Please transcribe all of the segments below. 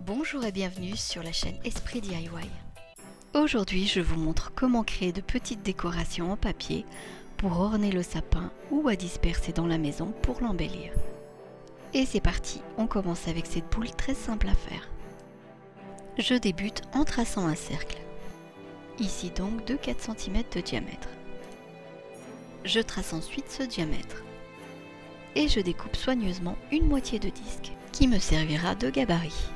Bonjour et bienvenue sur la chaîne Esprit DIY. Aujourd'hui, je vous montre comment créer de petites décorations en papier pour orner le sapin ou à disperser dans la maison pour l'embellir. Et c'est parti, on commence avec cette boule très simple à faire. Je débute en traçant un cercle, ici donc de 4 cm de diamètre. Je trace ensuite ce diamètre et je découpe soigneusement une moitié de disque qui me servira de gabarit.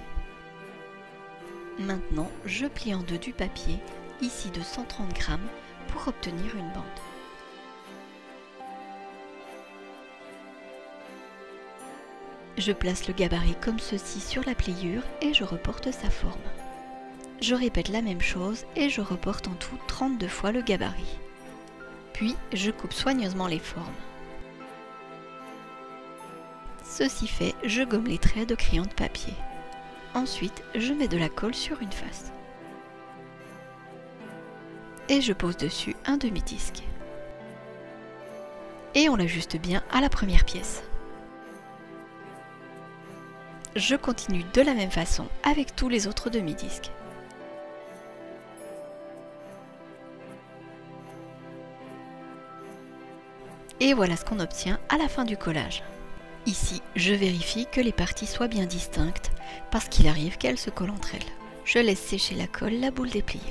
Maintenant, je plie en deux du papier, ici de 130 g, pour obtenir une bande. Je place le gabarit comme ceci sur la pliure et je reporte sa forme. Je répète la même chose et je reporte en tout 32 fois le gabarit. Puis, je coupe soigneusement les formes. Ceci fait, je gomme les traits de crayon de papier. Ensuite, je mets de la colle sur une face. Et je pose dessus un demi-disque. Et on l'ajuste bien à la première pièce. Je continue de la même façon avec tous les autres demi-disques. Et voilà ce qu'on obtient à la fin du collage. Ici, je vérifie que les parties soient bien distinctes parce qu'il arrive qu'elles se collent entre elles. Je laisse sécher la colle, la boule dépliée.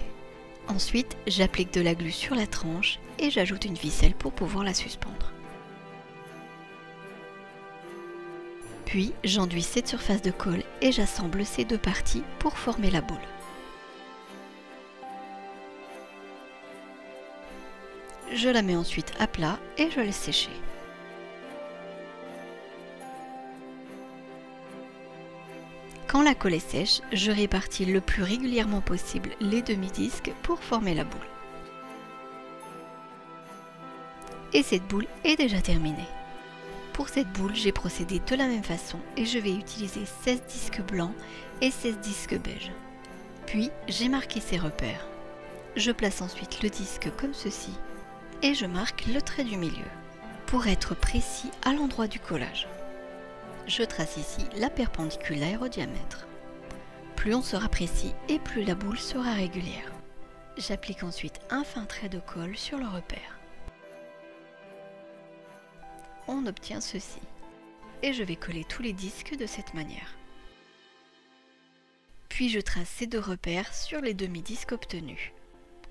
Ensuite, j'applique de la glu sur la tranche et j'ajoute une ficelle pour pouvoir la suspendre. Puis, j'enduis cette surface de colle et j'assemble ces deux parties pour former la boule. Je la mets ensuite à plat et je laisse sécher. Quand la colle est sèche, je répartis le plus régulièrement possible les demi-disques pour former la boule. Et cette boule est déjà terminée. Pour cette boule, j'ai procédé de la même façon et je vais utiliser 16 disques blancs et 16 disques beiges. Puis, j'ai marqué ces repères. Je place ensuite le disque comme ceci et je marque le trait du milieu pour être précis à l'endroit du collage. Je trace ici la perpendiculaire au diamètre. Plus on sera précis et plus la boule sera régulière. J'applique ensuite un fin trait de colle sur le repère. On obtient ceci. Et je vais coller tous les disques de cette manière. Puis je trace ces deux repères sur les demi-disques obtenus.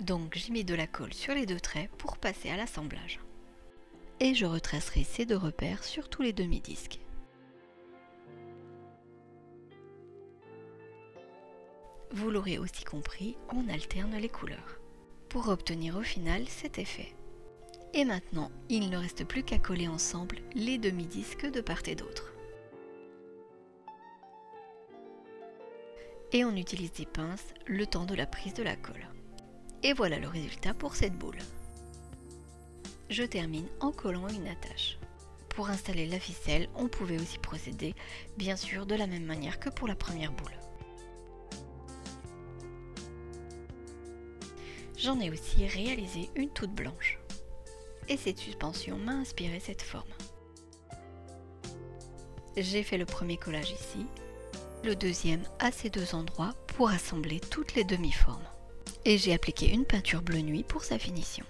Donc j'y mets de la colle sur les deux traits pour passer à l'assemblage. Et je retracerai ces deux repères sur tous les demi-disques. Vous l'aurez aussi compris, on alterne les couleurs pour obtenir au final cet effet. Et maintenant, il ne reste plus qu'à coller ensemble les demi-disques de part et d'autre. Et on utilise des pinces le temps de la prise de la colle. Et voilà le résultat pour cette boule. Je termine en collant une attache. Pour installer la ficelle, on pouvait aussi procéder, bien sûr, de la même manière que pour la première boule. J'en ai aussi réalisé une toute blanche. Et cette suspension m'a inspiré cette forme. J'ai fait le premier collage ici, le deuxième à ces deux endroits pour assembler toutes les demi-formes. Et j'ai appliqué une peinture bleu nuit pour sa finition.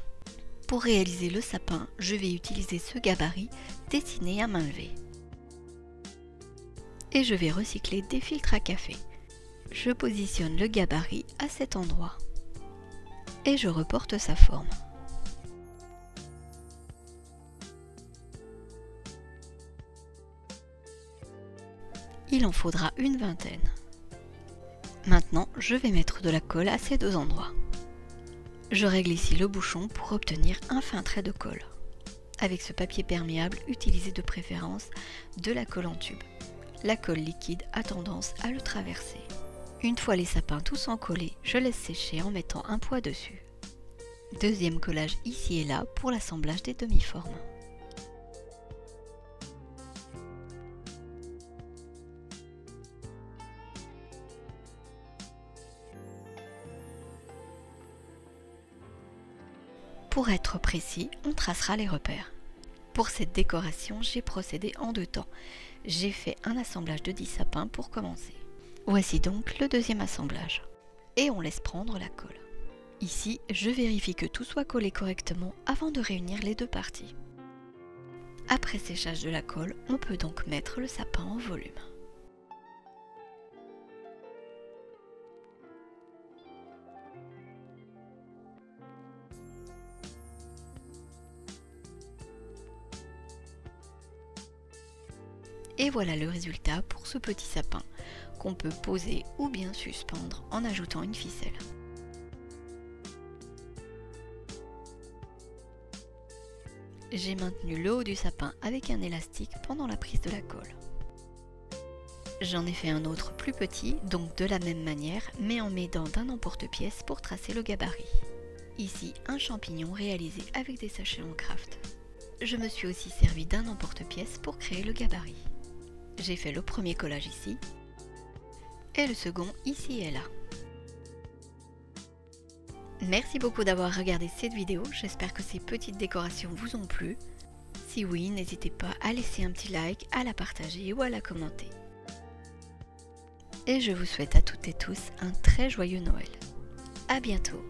Pour réaliser le sapin, je vais utiliser ce gabarit dessiné à main levée. Et je vais recycler des filtres à café. Je positionne le gabarit à cet endroit. Et je reporte sa forme. Il en faudra une vingtaine. Maintenant, je vais mettre de la colle à ces deux endroits. Je règle ici le bouchon pour obtenir un fin trait de colle. Avec ce papier perméable, utilisez de préférence de la colle en tube. La colle liquide a tendance à le traverser. Une fois les sapins tous encollés, je laisse sécher en mettant un poids dessus. Deuxième collage ici et là pour l'assemblage des demi-formes. Pour être précis, on tracera les repères. Pour cette décoration, j'ai procédé en deux temps. J'ai fait un assemblage de 10 sapins pour commencer. Voici donc le deuxième assemblage. Et on laisse prendre la colle. Ici, je vérifie que tout soit collé correctement avant de réunir les deux parties. Après séchage de la colle, on peut donc mettre le sapin en volume. Et voilà le résultat pour ce petit sapin qu'on peut poser ou bien suspendre en ajoutant une ficelle. J'ai maintenu le haut du sapin avec un élastique pendant la prise de la colle. J'en ai fait un autre plus petit, donc de la même manière, mais en m'aidant d'un emporte-pièce pour tracer le gabarit. Ici, un champignon réalisé avec des sachets en craft. Je me suis aussi servi d'un emporte-pièce pour créer le gabarit. J'ai fait le premier collage ici, et le second ici et là. Merci beaucoup d'avoir regardé cette vidéo, j'espère que ces petites décorations vous ont plu. Si oui, n'hésitez pas à laisser un petit like, à la partager ou à la commenter. Et je vous souhaite à toutes et tous un très joyeux Noël. À bientôt!